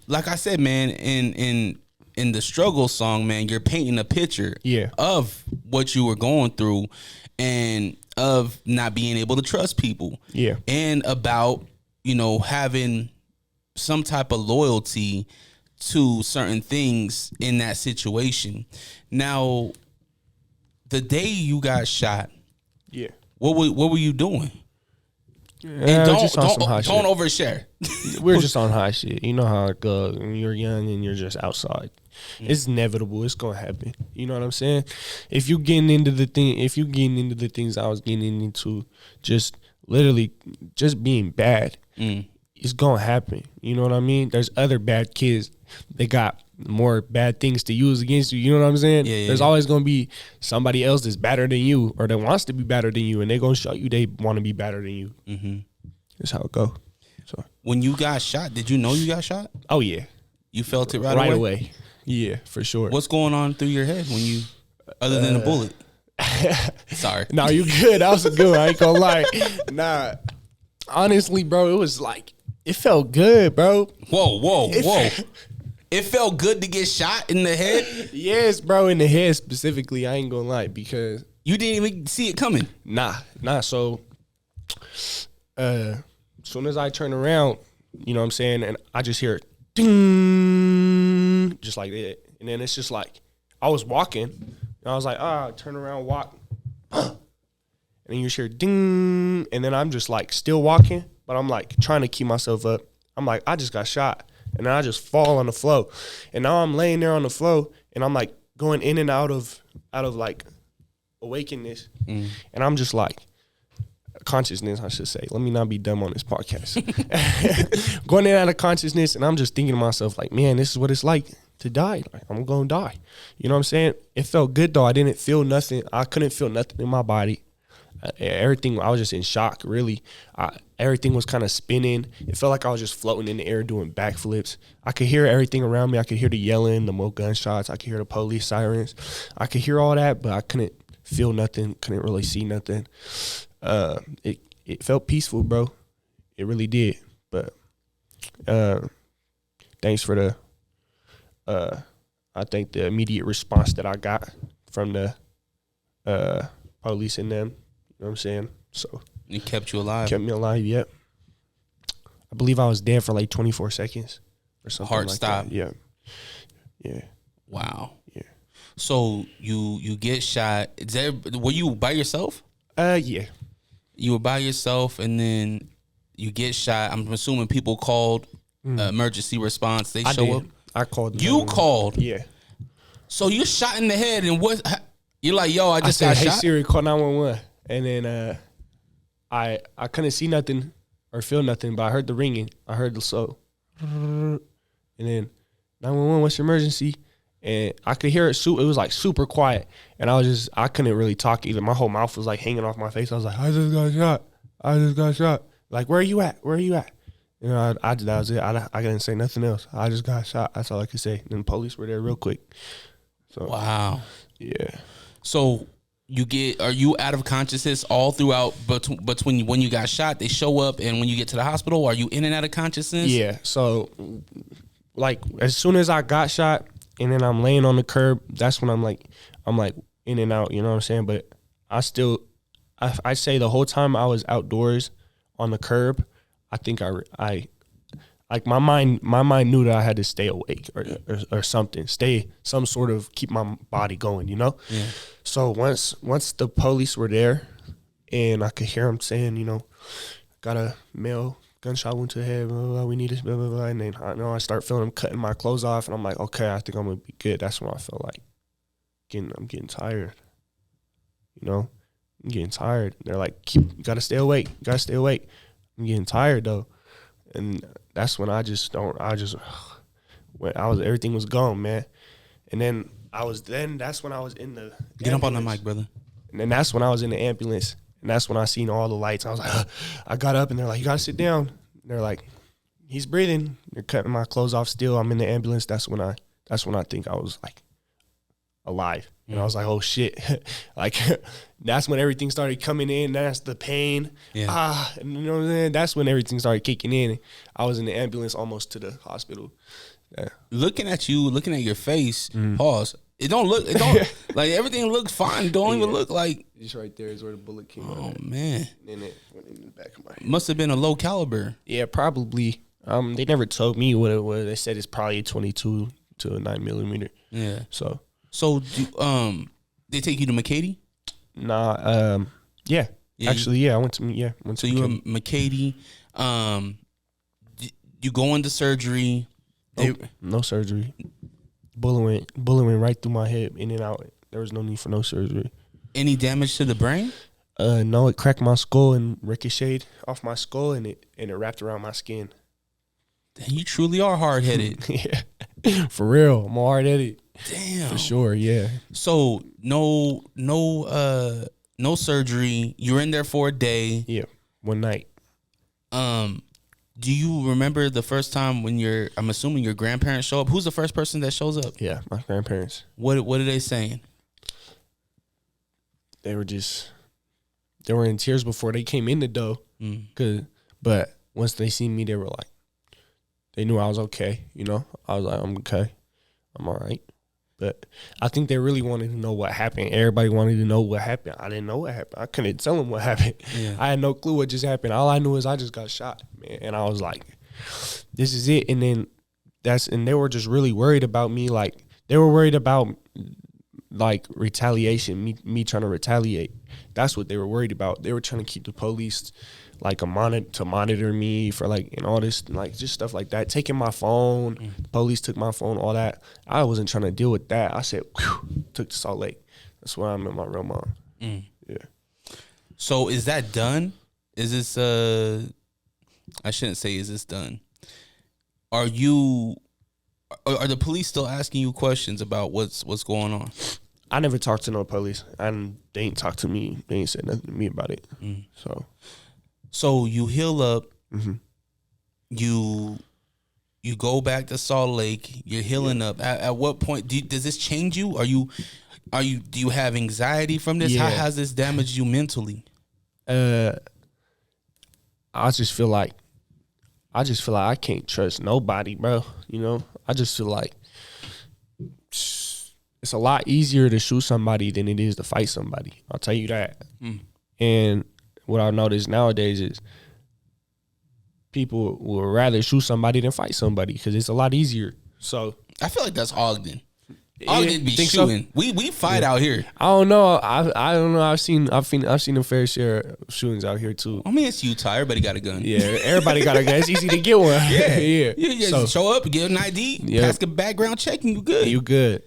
like I said, man, in the struggle song, man, you're painting a picture of what you were going through and of not being able to trust people. Yeah. And about, having some type of loyalty to certain things in that situation. Now, the day you got shot, what were you doing? And don't overshare. We're just on high shit. You know how it goes when you're young and you're just outside. It's inevitable. It's gonna happen. You know what I'm saying? If you getting into the things I was getting into, just literally just being bad, it's gonna happen. You know what I mean? There's other bad kids. They got more bad things to use against you. You know what I'm saying? There's always gonna be somebody else that's better than you or that wants to be better than you, and they're gonna show you they want to be better than you. That's how it go. So when you got shot, did you know you got shot? Oh yeah, you felt it right away. Yeah, for sure. What's going on through your head when you, other than a bullet? Sorry. No, you good. That was a good one. I ain't gonna lie. Nah, honestly, bro, it was like it felt good, bro. Whoa. It felt good to get shot in the head? Yes, bro, in the head specifically. I ain't gonna lie, because you didn't even see it coming. Nah. So, as soon as I turn around, you know what I'm saying, and I just hear ding, just like that, and then it's just like I was walking, and I was like, turn around, walk, and then you just hear ding, and then I'm just like still walking, but I'm like trying to keep myself up. I'm like, I just got shot. And then I just fall on the floor. And now I'm laying there on the floor, and I'm like going in and out of like awakeness. And I'm just like, consciousness, I should say. Let me not be dumb on this podcast. Going in and out of consciousness, and I'm just thinking to myself, like, man, this is what it's like to die. Like, I'm going to die. You know what I'm saying? It felt good, though. I didn't feel nothing. I couldn't feel nothing in my body. Everything, I was just in shock, really. Everything was kind of spinning. It felt like I was just floating in the air doing backflips. I could hear everything around me. I could hear the yelling, the more gunshots. I could hear the police sirens. I could hear all that, but I couldn't feel nothing, couldn't really see nothing. It felt peaceful, bro. It really did. But thanks for I think the immediate response that I got from the police and them. You know what I'm saying? So it kept you alive. Kept me alive, yep. I believe I was dead for like 24 seconds or something. Heart like stop. That. Yeah. Wow. Yeah. So you get shot. Were you by yourself? Yeah. You were by yourself, and then you get shot. I'm assuming people called emergency response. They show up. I called. You called. Yeah. So you're shot in the head, and you're like, yo, I just got hey, shot. Hey Siri, call 911. And then I couldn't see nothing or feel nothing, but I heard the ringing. I heard the and then 911, what's your emergency? And I could hear it. It was like super quiet, and I couldn't really talk either. My whole mouth was like hanging off my face. I was like, I just got shot. Like, where are you at? You know, that was it. I couldn't say nothing else. I just got shot. That's all I could say. And then the police were there real quick. So wow. Yeah. So are you out of consciousness all throughout between when you got shot, they show up, and when you get to the hospital, are you in and out of consciousness? Yeah. So like as soon as I got shot and then I'm laying on the curb, that's when I'm like in and out, you know what I'm saying? But I say the whole time I was outdoors on the curb, I think I like my mind knew that I had to stay awake or something, keep my body going, you know? Yeah. So once the police were there and I could hear them saying, you know, got a male gunshot wound to the head, blah, blah, blah, we need this, blah, blah, blah. And then I start feeling them cutting my clothes off, and I'm like, okay, I think I'm going to be good. That's when I felt like I'm getting tired, you know? I'm getting tired. They're like, you got to stay awake. I'm getting tired, though. And that's when everything was gone, man. And then that's when I was in the Get up on the mic, brother. And then that's when I was in the ambulance. And that's when I seen all the lights. I was like, I got up, and they're like, you got to sit down. And they're like, he's breathing. They're cutting my clothes off still. I'm in the ambulance. That's when I think I was like, alive. And I was like, oh shit. Like that's when everything started coming in. That's the pain. Yeah. And you know what I'm saying? That's when everything started kicking in. I was in the ambulance almost to the hospital. Yeah. Looking at you, looking at your face, pause. It don't like everything looks fine. It don't even look like. Just right there is where the bullet came out. Oh man. And then it went in the back of my head. Must have been a low caliber. Yeah, probably. They never told me what it was. They said it's probably a 22 to a 9mm. Yeah. So they take you to McCady? Nah. Yeah. Actually, yeah. I went to So you were McCady. You go into surgery. No surgery. Bullet went right through my head, in and out. There was no need for no surgery. Any damage to the brain? No, it cracked my skull and ricocheted off my skull, and it wrapped around my skin. You truly are hard headed. Yeah, for real. I'm hard headed. Damn, for sure. Yeah. So no surgery. You're in there for a day. Yeah, one night. Do you remember the first time when I'm assuming your grandparents show up? Who's the first person that shows up? Yeah, my grandparents. What are they saying? They were in tears before they came in the door. But once they seen me, they were like, they knew I was okay. You know, I was like, I'm okay. I'm all right. But I think they really wanted to know what happened. Everybody wanted to know what happened. I didn't know what happened. I couldn't tell them what happened. Yeah. I had no clue what just happened. All I knew is I just got shot, man. And I was like, this is it. And then they were just really worried about me. Like, they were worried about, like, retaliation, me trying to retaliate. That's what they were worried about. They were trying to keep the police, like, to monitor me for, like, and all this, like, just stuff like that. Taking my phone, the police took my phone, all that. I wasn't trying to deal with that. I said, took to Salt Lake. That's where I met my real mom. Yeah. So is that done? Is this, I shouldn't say is this done. Are the police still asking you questions about what's going on? I never talked to no police, and they ain't talked to me. They ain't said nothing to me about it. So you heal up, you go back to Salt Lake. You're healing up. At what point does this change you? Do you have anxiety from this? Yeah. How has this damaged you mentally? I just feel like I can't trust nobody, bro. You know, I just feel like it's a lot easier to shoot somebody than it is to fight somebody. I'll tell you that. And what I've noticed nowadays is people will rather shoot somebody than fight somebody because it's a lot easier. So I feel like that's Ogden. Ogden be shooting. So? We fight out here. I don't know. I don't know. I've seen a fair share of shootings out here too. I mean, it's Utah. Everybody got a gun. Yeah, everybody got a gun. It's easy to get one. Yeah. You just show up, get an ID, pass a background check, and you good. You good.